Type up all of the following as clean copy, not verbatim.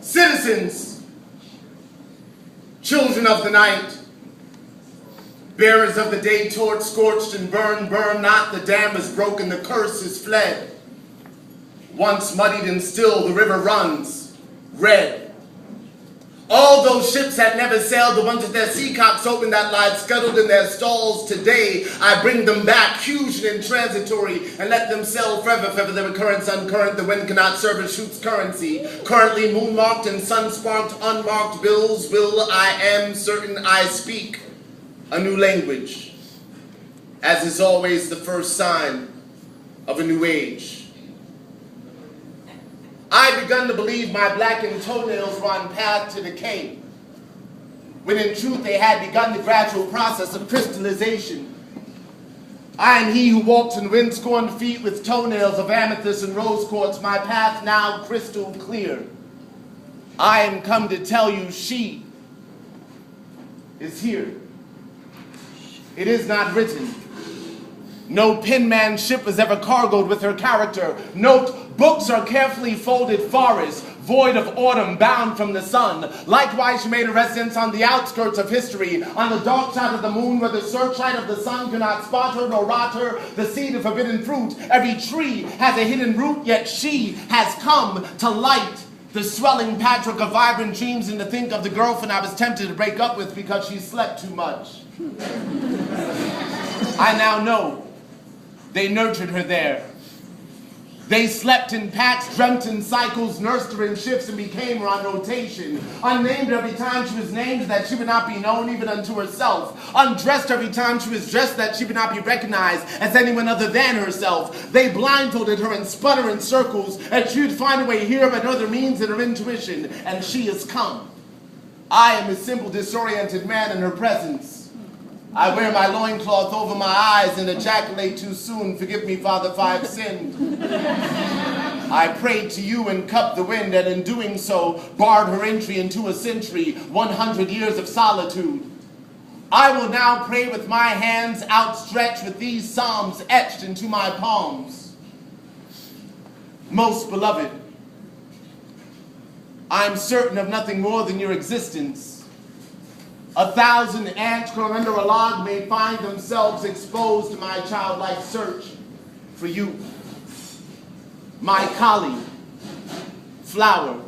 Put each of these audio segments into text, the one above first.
Citizens, children of the night, bearers of the day torch, scorched and burned, burn not, the dam is broken, the curse is fled. Once muddied and still, the river runs red. All those ships had never sailed, the ones with their sea cocks open that lied scuttled in their stalls, today I bring them back, huge and intransitory, and let them sail forever, forever the recurrence uncurrent, the wind cannot serve as shoots currency. Currently moon-marked and sun-sparked, unmarked bills, will I am certain I speak a new language, as is always the first sign of a new age. I begun to believe my blackened toenails were on path to decay, when in truth they had begun the gradual process of crystallization. I am he who walks in wind-scorned feet with toenails of amethyst and rose quartz, my path now crystal clear. I am come to tell you she is here. It is not written. No penmanship was ever cargoed with her character. Note, books are carefully folded forests, void of autumn, bound from the sun. Likewise, she made a residence on the outskirts of history, on the dark side of the moon, where the searchlight of the sun cannot spot her nor rot her, the seed of forbidden fruit. Every tree has a hidden root, yet she has come to light the swelling patchwork of vibrant dreams, and to think of the girlfriend I was tempted to break up with because she slept too much. I now know. They nurtured her there. They slept in packs, dreamt in cycles, nursed her in shifts, and became her on rotation. Unnamed every time she was named, that she would not be known even unto herself. Undressed every time she was dressed, that she would not be recognized as anyone other than herself. They blindfolded her and spun her in circles, and she would find a way here by other means than her intuition, and she has come. I am a simple, disoriented man in her presence. I wear my loincloth over my eyes and ejaculate too soon. Forgive me, Father, if I have sinned. I prayed to you and cupped the wind, and in doing so, barred her entry into a century, 100 years of solitude. I will now pray with my hands outstretched, with these psalms etched into my palms. Most beloved, I am certain of nothing more than your existence. 1,000 ants curled under a log may find themselves exposed to my childlike search for you. My colleague, flower,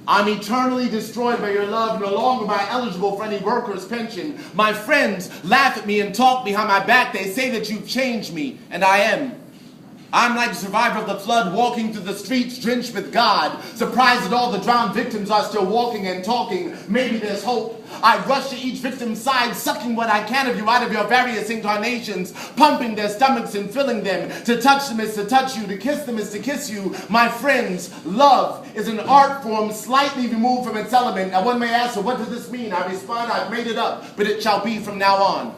I'm eternally destroyed by your love, no longer am I eligible for any worker's pension. My friends laugh at me and talk behind my back. They say that you've changed me, and I am. I'm like a survivor of the flood, walking through the streets drenched with God, surprised that all the drowned victims are still walking and talking. Maybe there's hope. I rush to each victim's side, sucking what I can of you out of your various incarnations, pumping their stomachs and filling them. To touch them is to touch you, to kiss them is to kiss you. My friends, love is an art form slightly removed from its element. Now one may ask, well, what does this mean? I respond, I've made it up, but it shall be from now on.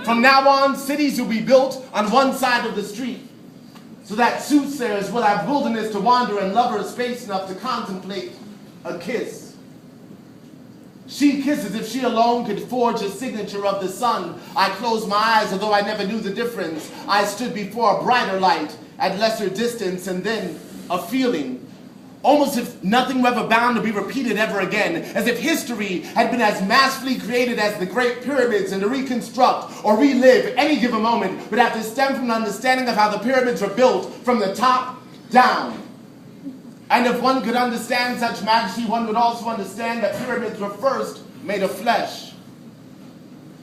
From now on, cities will be built on one side of the street, so that soothsayers will have wilderness to wander and lovers space enough to contemplate a kiss. She kisses if she alone could forge a signature of the sun. I close my eyes, although I never knew the difference. I stood before a brighter light at lesser distance, and then a feeling, almost if nothing were ever bound to be repeated ever again, as if history had been as masterfully created as the Great Pyramids, and to reconstruct or relive any given moment would have to stem from an understanding of how the pyramids were built from the top down. And if one could understand such majesty, one would also understand that pyramids were first made of flesh,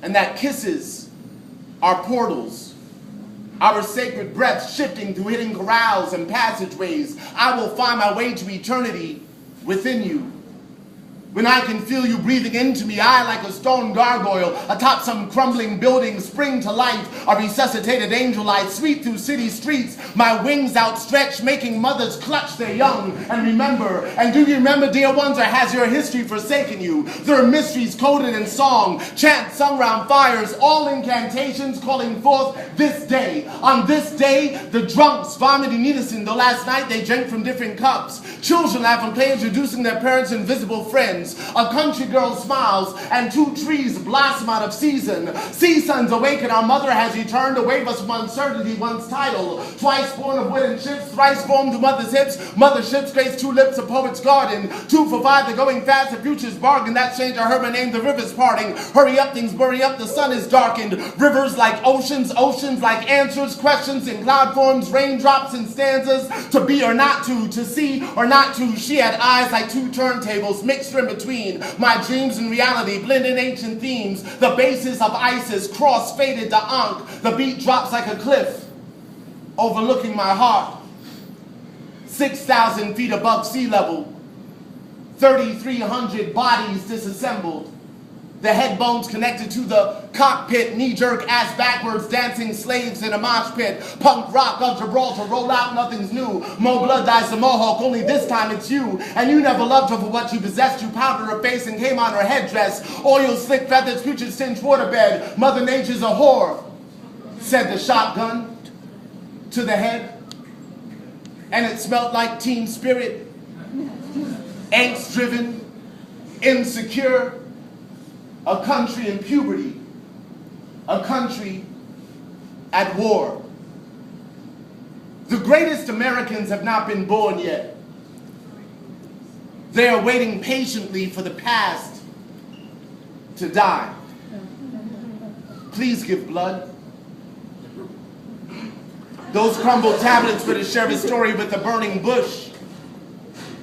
and that kisses are portals. Our sacred breaths shifting through hidden corrals and passageways. I will find my way to eternity within you. When I can feel you breathing into me, I, like a stone gargoyle atop some crumbling building, spring to life, a resuscitated angel light, sweep through city streets, my wings outstretched, making mothers clutch their young. And remember, and do you remember, dear ones, or has your history forsaken you? There are mysteries coded in song, chants sung round fires, all incantations calling forth this day. On this day, the drunks vomit in unison, though last night they drank from different cups. Children laugh and play, introducing their parents' invisible friends. lands. A country girl smiles, and 2 trees blossom out of season. Sea suns awaken, our mother has returned to wave us from uncertainty, once title. Twice born of wooden ships, thrice formed to mother's hips. Mother ships grace 2 lips, a poet's garden. 2 for 5, the going fast, the future's bargain. That change I heard my name, the river's parting. Hurry up, things bury up, the sun is darkened. Rivers like oceans, oceans like answers, questions in cloud forms, raindrops in stanzas. To be or not to see or not to. She had eyes like 2 turntables, mixed in between. My dreams and reality blend in ancient themes. The basis of Isis, cross faded to Ankh. The beat drops like a cliff, overlooking my heart. 6,000 feet above sea level. 3,300 bodies disassembled. The head bones connected to the cockpit, knee-jerk, ass backwards, dancing slaves in a mosh pit. Punk rock of Gibraltar, roll out, nothing's new. Mo blood dies the Mohawk, only this time it's you. And you never loved her for what you possessed. You powdered her face and came on her headdress. Oil slick feathers, putrid stench waterbed. Mother Nature's a whore, said the shotgun to the head. And it smelled like teen spirit. Angst-driven, insecure. A country in puberty, a country at war. The greatest Americans have not been born yet. They are waiting patiently for the past to die. Please give blood. Those crumbled tablets were to share his story with the burning bush.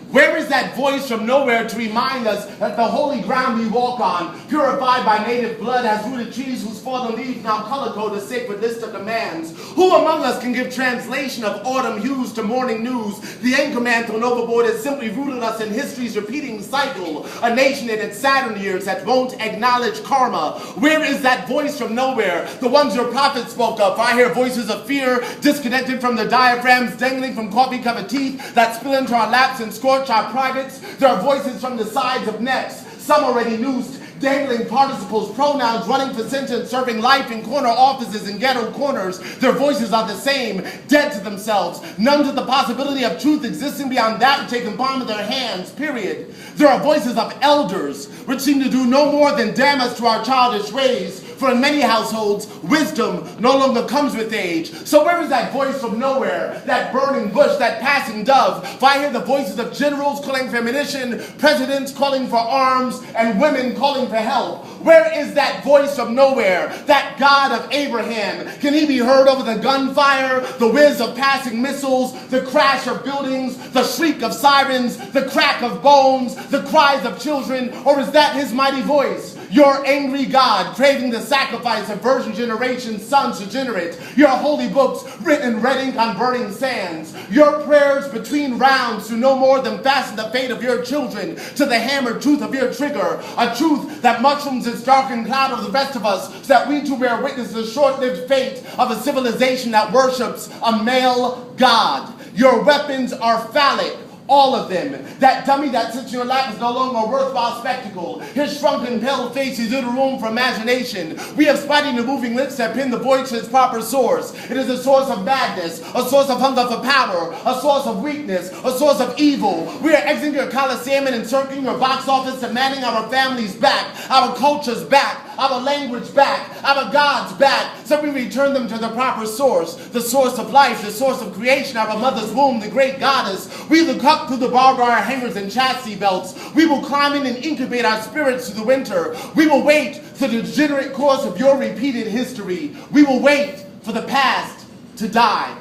Where is that voice from nowhere to remind us that the holy ground we walk on, purified by native blood, has rooted trees whose fallen leaves now color code a sacred list of demands? Who among us can give translation of autumn hues to morning news? The anchor man thrown overboard has simply rooted us in history's repeating cycle, a nation in its Saturn years that won't acknowledge karma. Where is that voice from nowhere, the ones your prophet spoke of? I hear voices of fear, disconnected from the diaphragms, dangling from coffee-covered teeth that spill into our laps and scorch our privates. There are voices from the sides of necks, some already noosed, dangling participles, pronouns, running for sentence, serving life in corner offices and ghetto corners. Their voices are the same, dead to themselves, numb to the possibility of truth existing beyond that which they can palm in their hands, period. There are voices of elders, which seem to do no more than damn us to our childish ways. For in many households, wisdom no longer comes with age. So where is that voice from nowhere, that burning bush, that passing dove? If I hear the voices of generals calling for ammunition, presidents calling for arms, and women calling for help, where is that voice from nowhere, that God of Abraham? Can he be heard over the gunfire, the whiz of passing missiles, the crash of buildings, the shriek of sirens, the crack of bones, the cries of children? Or is that his mighty voice? Your angry God, craving the sacrifice of virgin generation's sons regenerate. Your holy books, written in red ink on burning sands. Your prayers between rounds do no more than fasten the fate of your children to the hammered truth of your trigger. A truth that mushrooms its darkened cloud of the rest of us, so that we too bear witness to the short-lived fate of a civilization that worships a male God. Your weapons are phallic. All of them. That dummy that sits in your lap is no longer a worthwhile spectacle. His shrunken, pale face is little room for imagination. We have spotting the moving lips that pin the voice to its proper source. It is a source of madness, a source of hunger for power, a source of weakness, a source of evil. We are exiting your coliseum and encircling your box office, demanding our families back, our cultures back, our language back, our gods back, so we return them to the proper source, the source of life, the source of creation, our mother's womb, the great goddess. We look up through the barbed wire hangers and chassis belts. We will climb in and incubate our spirits through the winter. We will wait for the degenerate course of your repeated history. We will wait for the past to die.